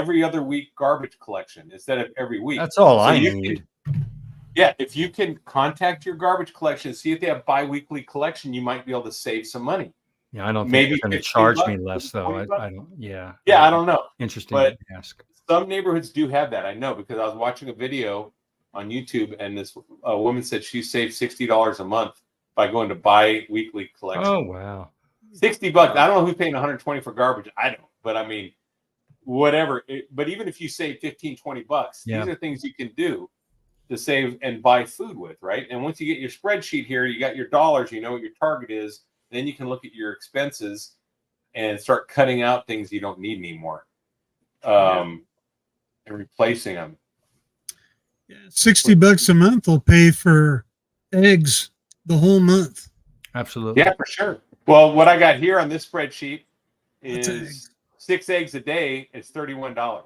every other week garbage collection instead of every week. That's all I need. Yeah, if you can contact your garbage collection, see if they have bi-weekly collection, you might be able to save some money. Yeah, I don't Maybe think they're going to charge me less, though. I don't. Yeah. Yeah, I don't know. Interesting but to ask. Some neighborhoods do have that. I know because I was watching a video on YouTube, and this woman said she saved $60 a month by going to bi-weekly collection. Oh wow, $60. I don't know who's paying 120 for garbage. I don't, but I mean, whatever. But even if you save 15, 20 bucks, these are things you can do to save and buy food with, right? And once you get your spreadsheet here, you got your dollars, you know what your target is, then you can look at your expenses and start cutting out things you don't need anymore, and replacing them. Yeah, $60 a month will pay for eggs the whole month. Absolutely. Yeah, for sure. Well, what I got here on this spreadsheet is 6 eggs a day is $31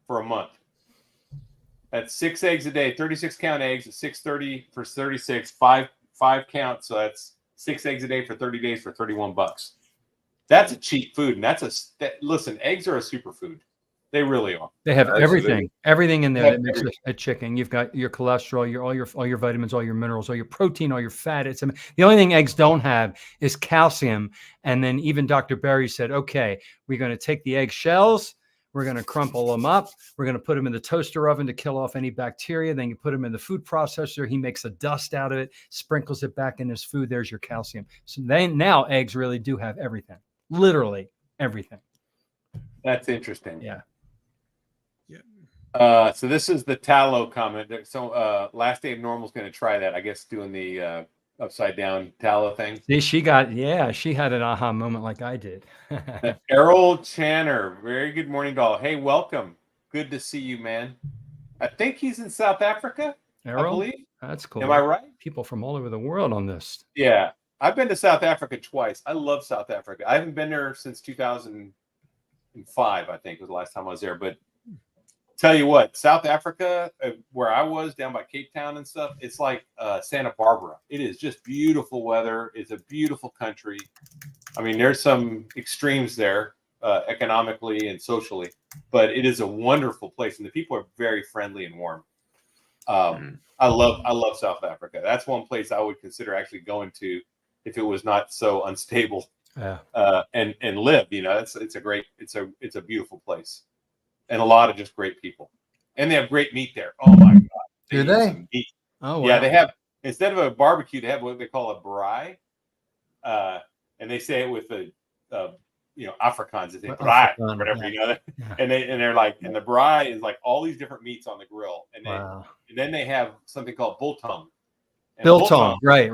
for a month. That's 6 eggs a day, 36 count eggs at 630 for 36, five count. So that's 6 eggs a day for 30 days for $31. That's a cheap food. And listen, eggs are a superfood. They really are. They have everything in there that makes a chicken. You've got your cholesterol, all your vitamins, all your minerals, all your protein, all your fat. The only thing eggs don't have is calcium. And then even Dr. Berry said, okay, we're going to take the egg shells, we're going to crumple them up, we're going to put them in the toaster oven to kill off any bacteria. Then you put them in the food processor. He makes a dust out of it, sprinkles it back in his food. There's your calcium. So now eggs really do have everything, literally everything. That's interesting. Yeah. So this is the tallow comment. So last day of normal is going to try that. I guess doing the upside down tallow thing. See, she had an aha moment like I did. Errol Channer, very good morning, doll. Hey, welcome. Good to see you, man. I think he's in South Africa. Errol, I believe. That's cool. Am I right? People from all over the world on this. Yeah, I've been to South Africa twice. I love South Africa. I haven't been there since 2005. I think was the last time I was there, but. Tell you what, South Africa, where I was down by Cape Town and stuff, it's like Santa Barbara. It is just beautiful weather. It's a beautiful country. I mean, there's some extremes there economically and socially, but it is a wonderful place, and the people are very friendly and warm. I love South Africa. That's one place I would consider actually going to if it was not so unstable. And live. You know, it's a beautiful place. And a lot of just great people. And they have great meat there. Oh my God. Do they? Meat. Oh, wow. Yeah, they have, instead of a barbecue, they have what they call a braai. And they say it with the, Afrikaans, they say braai, or whatever, you know. Yeah. And they're like, and the braai is like all these different meats on the grill. And then they have something called biltong. Biltong, right.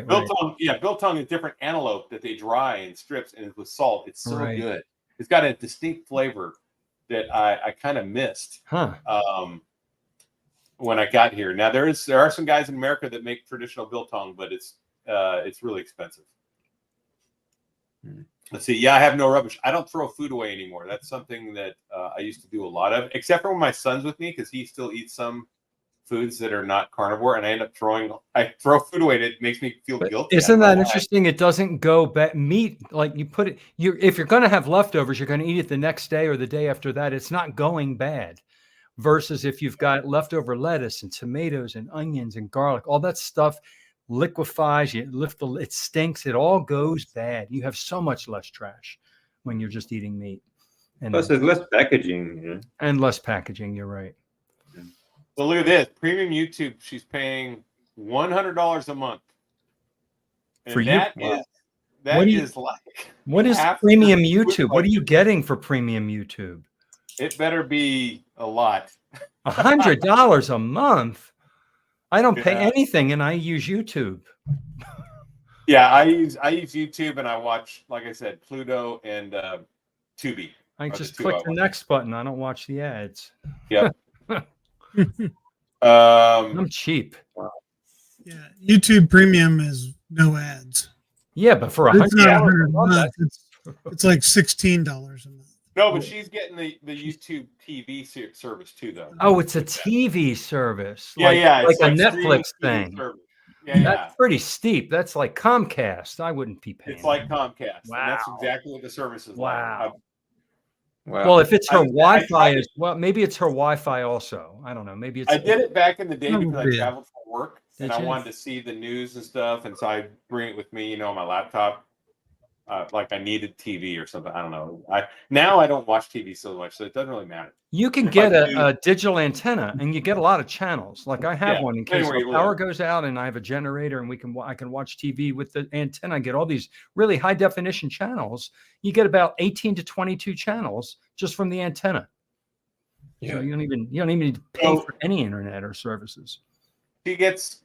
Biltong is different antelope that they dry in strips and with salt. It's so good. It's got a distinct flavor that I kind of missed when I got here. Now there are some guys in America that make traditional biltong, but it's really expensive. Let's see. Yeah, I have no rubbish. I don't throw food away anymore. That's something that I used to do a lot of, except for when my son's with me, because he still eats some foods that are not carnivore, and I throw food away and it makes me feel guilty. Isn't that interesting? It doesn't go back. Meat, like you put it, if you're going to have leftovers, you're going to eat it the next day or the day after that. It's not going bad. Versus if you've got leftover lettuce and tomatoes and onions and garlic, all that stuff liquefies. It stinks. It all goes bad. You have so much less trash when you're just eating meat. And plus, there's less packaging. Yeah. And less packaging. You're right. So look at this. Premium YouTube, she's paying $100 a month. And for that you? What is premium YouTube? What are you getting for premium YouTube? It better be a lot. $100 a month? I don't pay anything, and I use YouTube. Yeah, I use YouTube, and I watch, like I said, Pluto and Tubi. I just click the next button. I don't watch the ads. Yep. I'm cheap. Yeah, YouTube Premium is no ads. Yeah, but for $100 a month, it's like $16 a month. No, but she's getting the YouTube TV service too, though. Oh, it's a TV service. Like a Netflix thing. Yeah, that's pretty steep. That's like Comcast. I wouldn't be paying. It's like Comcast. Wow. And that's exactly what the service is like. Wow. Well, if it's her I Wi-Fi, tried is well, maybe it's her Wi-Fi also. I don't know. Maybe it's. I did it back in the day because I Probably. traveled for work and Did I you? wanted to see the news and stuff, and so I bring it with me, on my laptop. Like I needed TV or something. I don't know. Now I don't watch TV so much, so it doesn't really matter. You can If get I do- a digital antenna, and you get a lot of channels. Like I have Yeah, one in depending case where the you power live. goes out, and I have a generator, and I can watch TV with the antenna. I get all these really high definition channels. You get about 18 to 22 channels just from the antenna. So Yeah. you don't even need to pay So- for any internet or services. She gets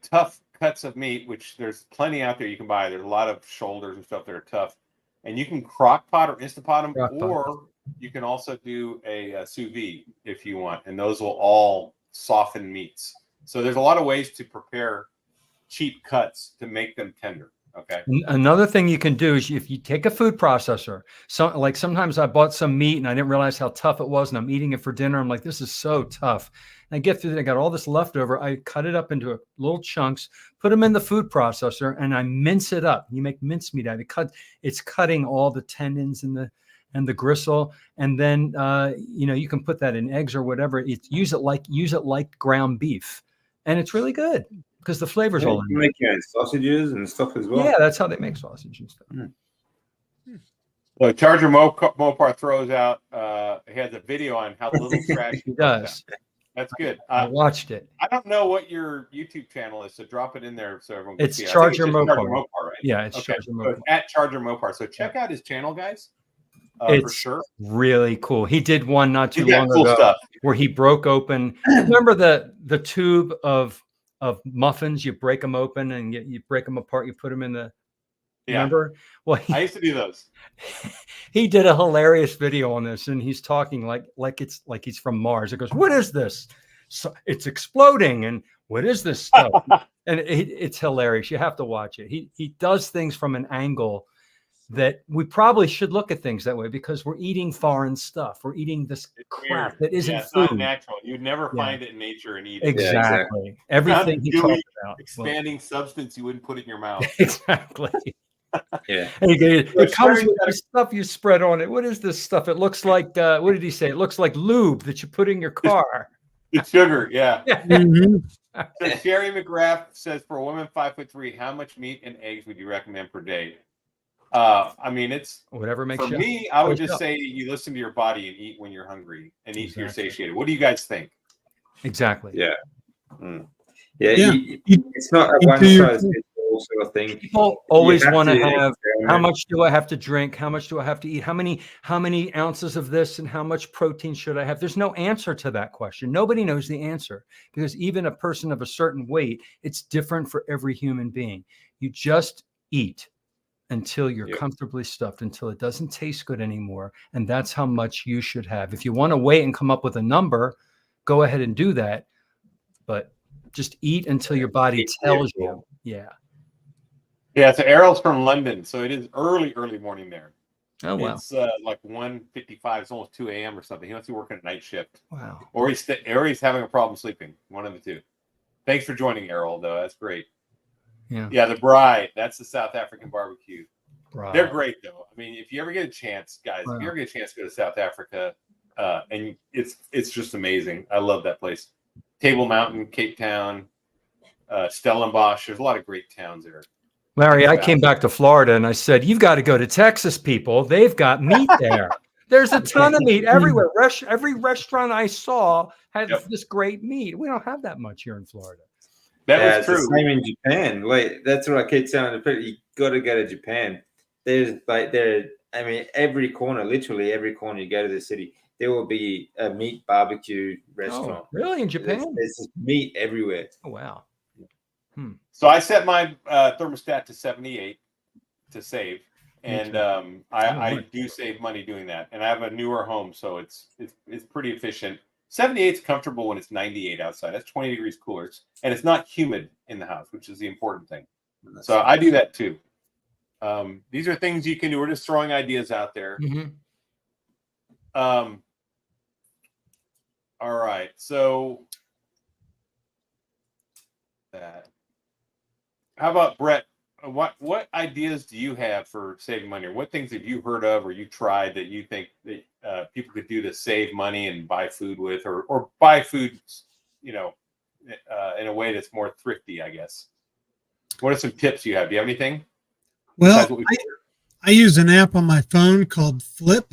tough cuts of meat, which there's plenty out there you can buy. There's a lot of shoulders and stuff that are tough, and you can crock pot or instant pot them, Crock pot. or you can also do a sous vide if you want, and those will all soften meats. So there's a lot of ways to prepare cheap cuts to make them tender. Okay. Another thing you can do is if you take a food processor, like sometimes I bought some meat and I didn't realize how tough it was, and I'm eating it for dinner. I'm like, this is so tough. And I get through it, I got all this leftover. I cut it up into little chunks, put them in the food processor, and I mince it up. You make mincemeat out of it. It's cutting all the tendons and the gristle, and then you can put that in eggs or whatever. Use it like ground beef, and it's really good. Because the flavor's all in You there. make your own sausages and stuff as well. Yeah, that's how they make sausage and stuff. Well, Charger Mopar throws out. He has a video on how little trash He does. That's good. I watched it. I don't know what your YouTube channel is, so drop it in there so everyone can It's see. I think Charger just Mopar. Charger Mopar, right? Yeah, it's Okay. Charger So Mopar. it's at Charger Mopar. So check out his channel, guys. For It's sure. really cool. He did one not too He's got long cool ago stuff. where he broke open. Remember the tube of muffins? You break them open and you break them apart. You put them in the. Yeah. Remember? Well, I used to do those. he did a hilarious video on this, and he's talking like it's like he's from Mars. It goes, "What is this? So it's exploding, and what is this stuff?" And it's hilarious. You have to watch it. He does things from an angle that we probably should look at things that way because we're eating foreign stuff. We're eating this It's crap weird. that isn't It's food. not natural. You'd never Yeah. find it in nature and eat it. Exactly. Yeah, exactly. Everything Not he a gooey, talks about. expanding substance you wouldn't put in your mouth. Exactly. Yeah. And it comes Sherry with got a- this stuff you spread on it. What is this stuff? It looks like what did he say? It looks like lube that you put in your car. It's sugar, yeah. Mhm. So Sherry McGrath says, for a woman 5'3", how much meat and eggs would you recommend per day? I mean, it's Whatever makes for you me. I would wake just up. say you listen to your body and eat when you're hungry and eat when you're Exactly. satiated. What do you guys think? Exactly. Yeah. Mm. Yeah. Yeah. It's not a Eat one to your size fits all sort of thing. People always You have want to to have how experiment. much do I have to drink? How much do I have to eat? How many ounces of this and how much protein should I have? There's no answer to that question. Nobody knows the answer because even a person of a certain weight, it's different for every human being. You just eat until you're Yeah. comfortably stuffed, until it doesn't taste good anymore. And that's how much you should have. If you want to wait and come up with a number, go ahead and do that. But just eat until your body Eat tells your you. Yeah. Yeah, so Errol's from London, so it is early morning there. Oh, wow. It's like 1:55. It's almost 2 a.m. or something. He must be working a night shift, Wow. or he's having a problem sleeping. One of the two. Thanks for joining, Errol. Though that's great. Yeah. Yeah, the Bride. That's the South African barbecue. Wow. They're great, though. I mean, if you ever get a chance, guys, Wow. if you ever get a chance to go to South Africa, and it's just amazing. I love that place. Table Mountain, Cape Town, Stellenbosch. There's a lot of great towns there. Larry, I came back to Florida and I said, you've got to go to Texas, people. They've got meat there. There's a ton of meat everywhere. Every restaurant I saw had this great meat. We don't have that much here in Florida. That was it's true. the same in Japan. Wait, that's what I keep telling the people. You got to go to Japan. There's I mean, every corner, literally every corner you go to the city, there will be a meat barbecue restaurant. Oh, really? In Japan? There's just meat everywhere. Oh, wow. So I set my thermostat to 78 to save, and I do save money doing that. And I have a newer home, so it's pretty efficient. 78 is comfortable when it's 98 outside. That's 20 degrees cooler, and it's not humid in the house, which is the important thing. So I do that too. These are things you can do. We're just throwing ideas out there. Mm-hmm. All right, so that. How about Brett what ideas do you have for saving money? Or what things have you heard of or you tried that you think that people could do to save money and buy food with, or buy food, you know, in a way that's more thrifty, I guess? What are some tips you have? Do you have anything? Well, Besides what we I use an app on my phone called Flip,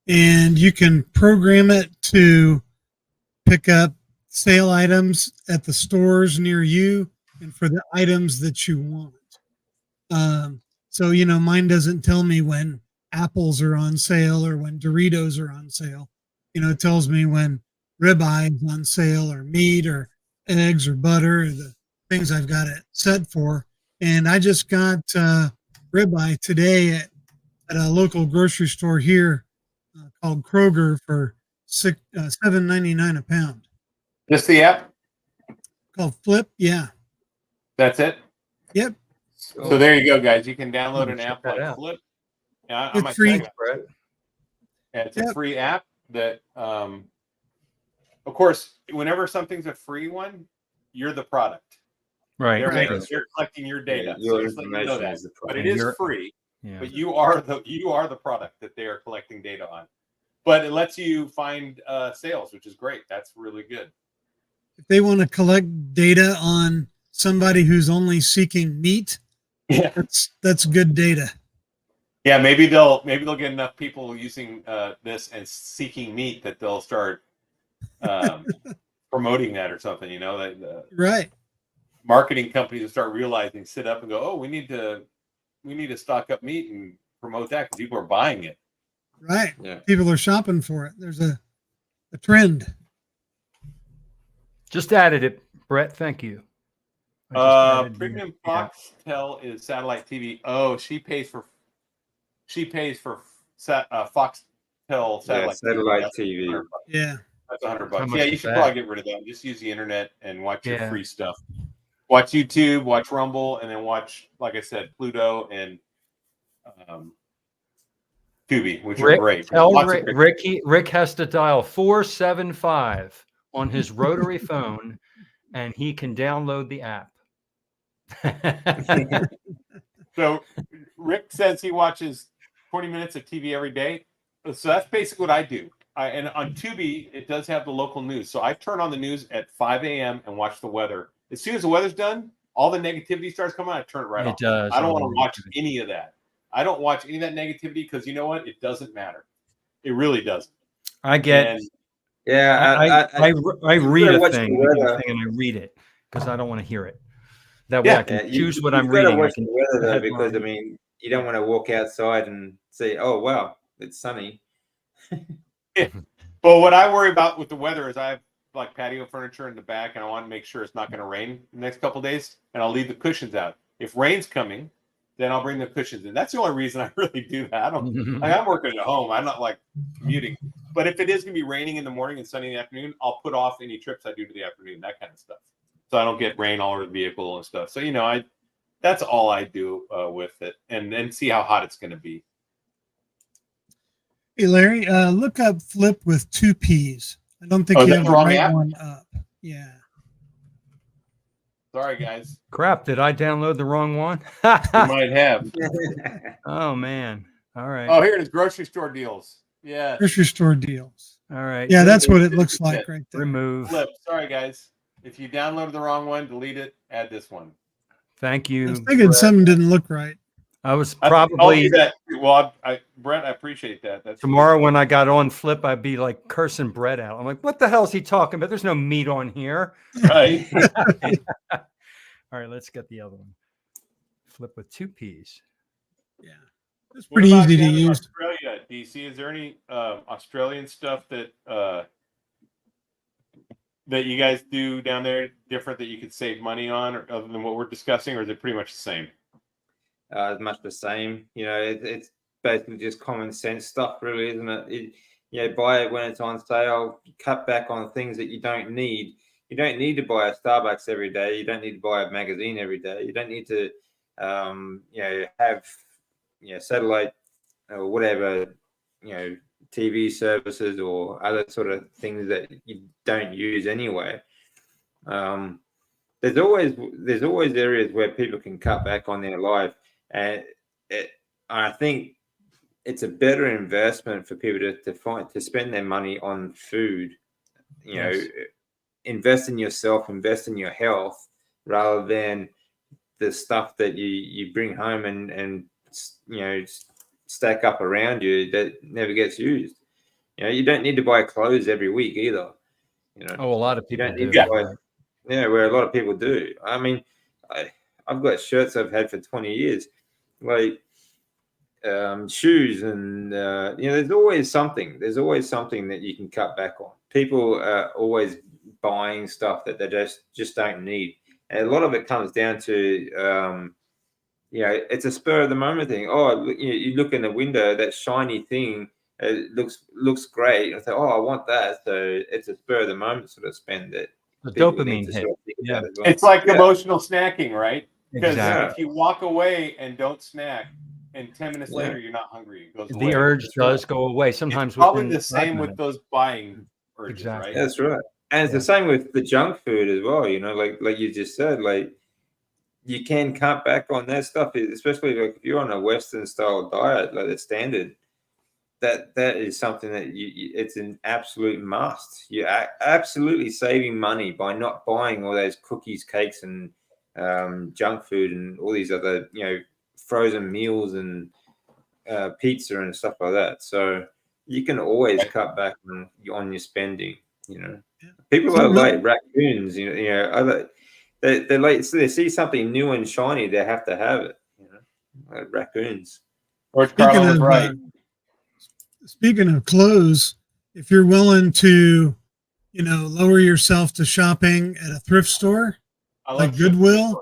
and you can program it to pick up sale items at the stores near you and for the items that you want. So, mine doesn't tell me when apples are on sale or when Doritos are on sale. It tells me when ribeye is on sale or meat or eggs or butter, or the things I've got it set for. And I just got ribeye today at a local grocery store here called Kroger for $7.99 a pound. just the app? Called Flip, yeah. That's it? Yep. So there you go, guys. You can download an Check app that like out. Flip. Yeah, I It's might free. check it out. Brett. Yeah, it's a Yep. free app that, of course, whenever something's a free one, you're the product. Right. They're collecting your data. Your so just let you know information that. is the But it product. is You're- free. Yeah. But you are the product that they are collecting data on. But it lets you find sales, which is great. That's really good. If they want to collect data on somebody who's only seeking meat, Yeah. that's good data. Yeah, maybe they'll get enough people using this and seeking meat that they'll start promoting that or something. That Right. marketing companies will start realizing, sit up and go, oh, we need to stock up meat and promote that because people are buying it. Right. Yeah. People are shopping for it. There's a trend. Just added it, Brett. Thank you. I just added Premium the app. Foxtel is satellite TV. Oh, she pays for Foxtel satellite satellite TV. TV. Yeah. That's $100. How much Yeah, is you should that? probably get rid of that. Just use the internet and watch your Yeah. free stuff. Watch YouTube, watch Rumble, and then watch, like I said, Pluto and Tubi, which are great. Tell Lots of Rick, great- Rick has to dial 475 on his rotary phone, and he can download the app. So Rick says he watches 20 minutes of TV every day. So that's basically what I do. And on Tubi, it does have the local news. So I turn on the news at 5 a.m. and watch the weather. As soon as the weather's done, all the negativity starts coming out. I turn it right off. does. I don't want to watch any of that. I don't watch any of that negativity because you know what? It doesn't matter. It really doesn't. I get. And Yeah, I read gotta a watch thing, the weather. and I read it because I don't want to hear it. That way I can choose what I'm you've gotta reading. I watch can the weather though, headline. because I mean, you don't want to walk outside and say, "Oh wow, it's sunny." Well, what I worry about with the weather is I have like patio furniture in the back, and I want to make sure it's not going to rain the next couple of days, and I'll leave the cushions out. If rain's coming, then I'll bring the cushions in. That's the only reason I really do that. I'm working at home. I'm not like commuting. But if it is going to be raining in the morning and sunny in the afternoon, I'll put off any trips I do to the afternoon, that kind of stuff, so I don't get rain all over the vehicle and stuff. So that's all I do with it, and then see how hot it's going to be. Hey, Larry, look up Flip with 2 P's. I don't think Oh, you that's have the the wrong right app? one up. Yeah. Sorry, guys. Crap! Did I download the wrong one? You might have. Oh man! All right. Oh, here it is. Grocery store deals. Yeah. Grocery store deals. All right. Yeah, that's what it looks like right there. Remove. Flip. Sorry, guys. If you downloaded the wrong one, delete it. Add this one. Thank I you. was thinking Brett. something didn't look right. I was I'll probably do that. Well, Brent, I appreciate that. That's tomorrow when I got on Flip, I'd be like cursing Brett out. I'm like, what the hell is he talking about? There's no meat on here. right. All right, let's get the other one. Flip with 2 P's. Yeah. It's What pretty about easy to down in use. Australia, DC, is there any Australian stuff that you guys do down there different that you could save money on, or other than what we're discussing, or is it pretty much the same? It's much the same. It's basically just common sense stuff, really, isn't it? Buy it when it's on sale. Cut back on things that you don't need. You don't need to buy a Starbucks every day. You don't need to buy a magazine every day. You don't need to, have, satellite or whatever, TV services or other sort of things that you don't use anyway. there's always areas where people can cut back on their life, and I think it's a better investment for people to spend their money on food. You know, invest in yourself, invest in your health, rather than the stuff that you bring home and you know, stack up around you that never gets used. You know, you don't need to buy clothes every week either. You know, Oh, a lot of you people don't do. need to buy, yeah, where a lot of people do. I mean, I've got shirts I've had for 20 years, like shoes, and you know, there's always something. There's always something that you can cut back on. People are always buying stuff that they just don't need, and a lot of it comes down to you know, it's a spur of the moment thing. Oh, you look in the window, that shiny thing, it looks great. I say, oh, I want that. So it's a spur of the moment sort of spend that. The People need dopamine to hit. sort of think Yeah. about as well. It's like emotional snacking, right? Because Exactly. if you walk away and don't snack, and 10 minutes Yeah. later you're not hungry, it goes The away. urge It's does go away. Sometimes probably within the same 5 with minutes. those buying urges, Exactly. right? That's right. And it's Yeah. the same with the junk food as well. You know, like you just said, like you can cut back on that stuff, especially like if you're on a Western style diet, like the standard. That is something that it's an absolute must. You're absolutely saving money by not buying all those cookies, cakes, and junk food and all these other, you know, frozen meals and pizza and stuff like that. So you can always cut back on your spending. You know, people are like raccoons. You know, other they like, so they see something new and shiny, they have to have it. You know, like raccoons. George Carlin was right. Speaking of clothes, if you're willing to, you know, lower yourself to shopping at a thrift store like Goodwill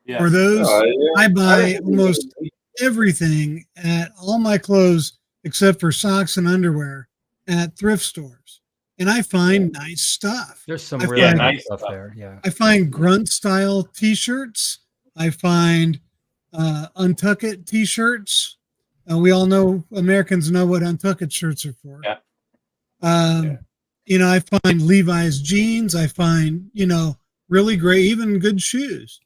Yes. or those, Oh, yeah. I buy almost everything at all my clothes except for socks and underwear at thrift stores, and I find nice stuff. There's some I really find- nice stuff there. Yeah. I find grunt style T-shirts. I find untucked T-shirts. We all know, Americans know what untucked shirts are for. Yeah. You know, I find Levi's jeans. I find, you know, really great, even good shoes.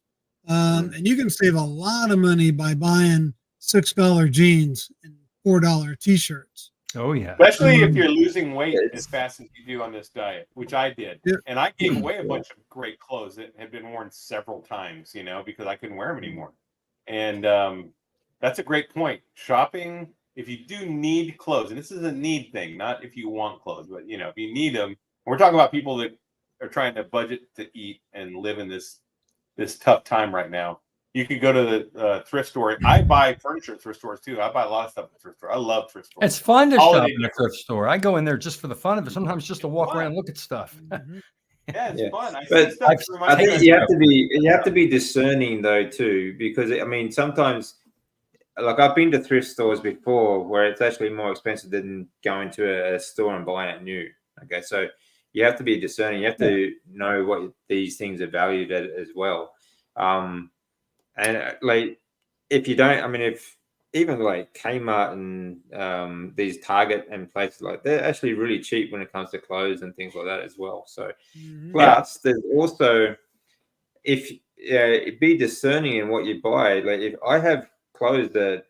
And you can save a lot of money by buying $6 jeans and $4 T-shirts. Oh yeah. Especially if you're losing weight as fast as you do on this diet, which I did. Yeah. And I gave away a bunch of great clothes that had been worn several times, you know, because I couldn't wear them anymore. And that's a great point. Shopping, if you do need clothes, and this is a need thing, not if you want clothes, but, you know, if you need them, we're talking about people that are trying to budget to eat and live in this tough time right now. You could go to the thrift store. I buy furniture at thrift stores too. I buy a lot of stuff at thrift store. I love thrift stores. It's fun to Holiday shop in a thrift store. I go in there just for the fun of it. Sometimes just to walk around and look at stuff. Yeah, it's fun. I But see stuff through my I think eyes. you have to be discerning though too, because I mean sometimes, like I've been to thrift stores before where it's actually more expensive than going to a store and buying it new. Okay, so you have to be discerning. You have to know what these things are valued at as well. And like if you don't, I mean, if even like Kmart and these Target and places like, they're actually really cheap when it comes to clothes and things like that as well. So plus there's also, if be discerning in what you buy. Like if I have clothes that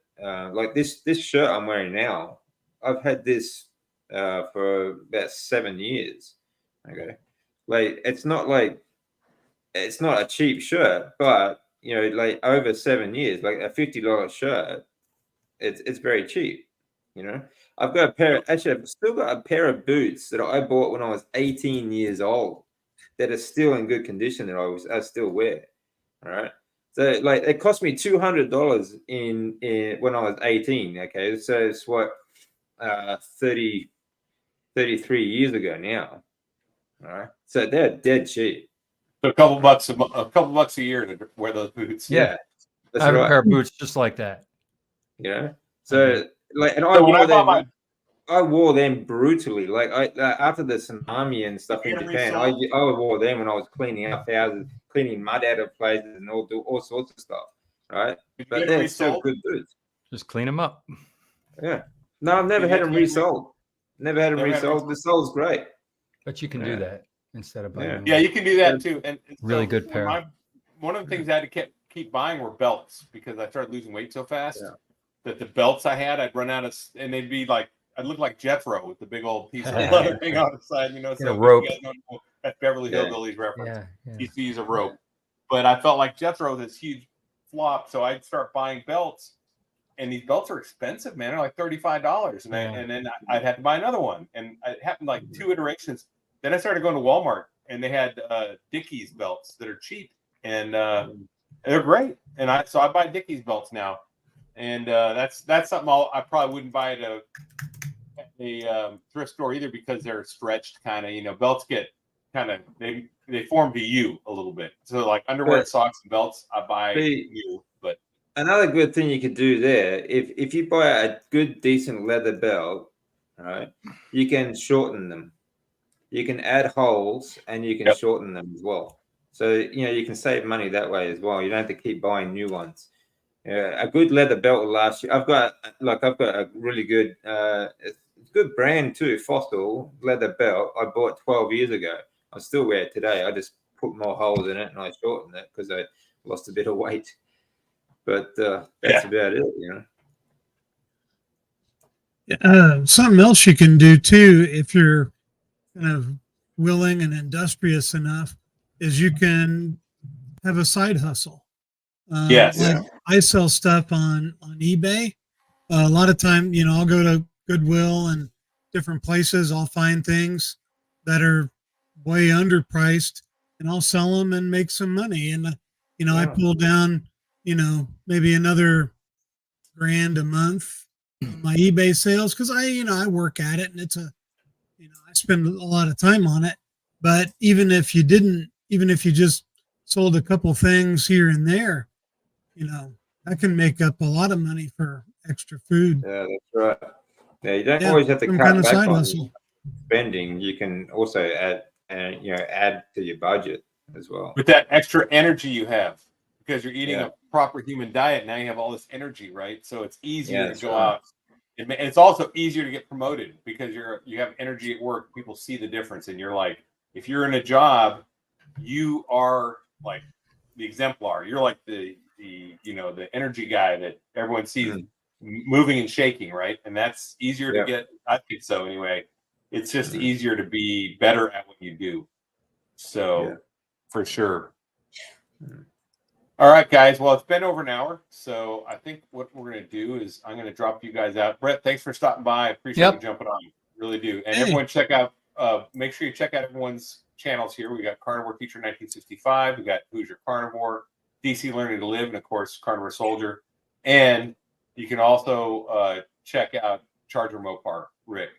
like this shirt I'm wearing now, I've had this for about 7 years. Okay, like it's not a cheap shirt, but you know, like over 7 years, like a $50 shirt, it's very cheap. You know, I've still got a pair of boots that I bought when I was 18 years old that are still in good condition that I still wear. All right. So like it cost me $200 in when I was 18. Okay. So it's what 33 years ago now. All right. So they're dead cheap. So a couple bucks a year to wear those boots. Yeah. That's I have right. a pair of boots just like that. You know. So like, and I wore them brutally. Like after the tsunami and stuff in Japan, I wore them when I was cleaning up houses, cleaning mud out of places, and all sorts of stuff. Right, but they're still good boots. Just clean them up. Yeah. No, I've never had them resold. Never had them resold. The sole's great. But you can do that instead of buying them. Yeah, you can do that too. And really good pair. My one of the things I had to keep buying were belts because I started losing weight so fast Yeah. that the belts I had, I'd run out of, and they'd be like, I'd look like Jethro with the big old piece of leather thing on the side, you know. So a rope. if you guys don't know, that's Beverly Yeah. Hillbillies reference. Yeah, yeah. He used to use a rope, but I felt like Jethro, this huge flop, so I'd start buying belts, and these belts are expensive, man. They're like $35, and then I'd have to buy another one, and it happened like 2 iterations. Then I started going to Walmart, and they had Dickies belts that are cheap, and they're great. And I buy Dickies belts now, and that's something I probably wouldn't buy at a thrift store either because they're stretched kind of. You know, belts get kind of they form to you a little bit. So like underwear, and socks, and belts, I buy new. But another good thing you could do there, if you buy a good decent leather belt, right, you can shorten them. You can add holes and you can shorten them as well. So you know you can save money that way as well. You don't have to keep buying new ones. A good leather belt will last you. I've got a really good good brand too, Fossil leather belt. I bought 12 years ago. I still wear it today. I just put more holes in it and I shortened it because I lost a bit of weight. But that's about it, you know. Something else you can do too, if you're kind of willing and industrious enough, is you can have a side hustle. Like I sell stuff on eBay. A lot of time, you know, I'll go to Goodwill and different places. I'll find things that are way underpriced, and I'll sell them and make some money. And you know, I pull down, you know, maybe another grand a month on my eBay sales because I work at it, and it's I spend a lot of time on it. But even if you just sold a couple things here and there, you know, that can make up a lot of money for extra food. Yeah, that's right. Yeah, you don't always have to cut back on spending. You can also add to your budget as well. With that extra energy you have, because you're eating a proper human diet, now you have all this energy, right? So it's easier to go out. And it's also easier to get promoted because you have energy at work. People see the difference, and you're like, if you're in a job, you are like the exemplar. You're like the energy guy that everyone sees moving and shaking, right? And that's easier to get. I think so anyway. It's just easier to be better at what you do. So for sure. All right, guys. Well, it's been over an hour, so I think what we're going to do is I'm going to drop you guys out. Brett, thanks for stopping by. I appreciate you jumping on. Really do. And everyone check out, make sure you check out everyone's channels here. We got Carnivore Teacher 1965. We got Who's Your Carnivore, DC Learning to Live, and of course, Carnivore Soldier. And you can also check out Charger Mopar, Rick.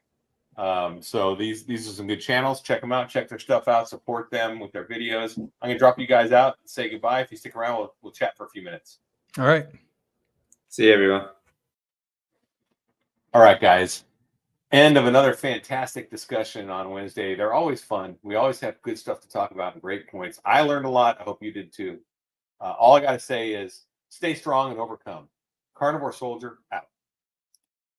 So these are some good channels. Check them out. Check their stuff out. Support them with their videos. I'm gonna drop you guys out and say goodbye. If you stick around, we'll chat for a few minutes. All right. See you, everyone. All right, guys. End of another fantastic discussion on Wednesday. They're always fun. We always have good stuff to talk about and great points. I learned a lot. I hope you did too. All I gotta say is stay strong and overcome. Carnivore Soldier out.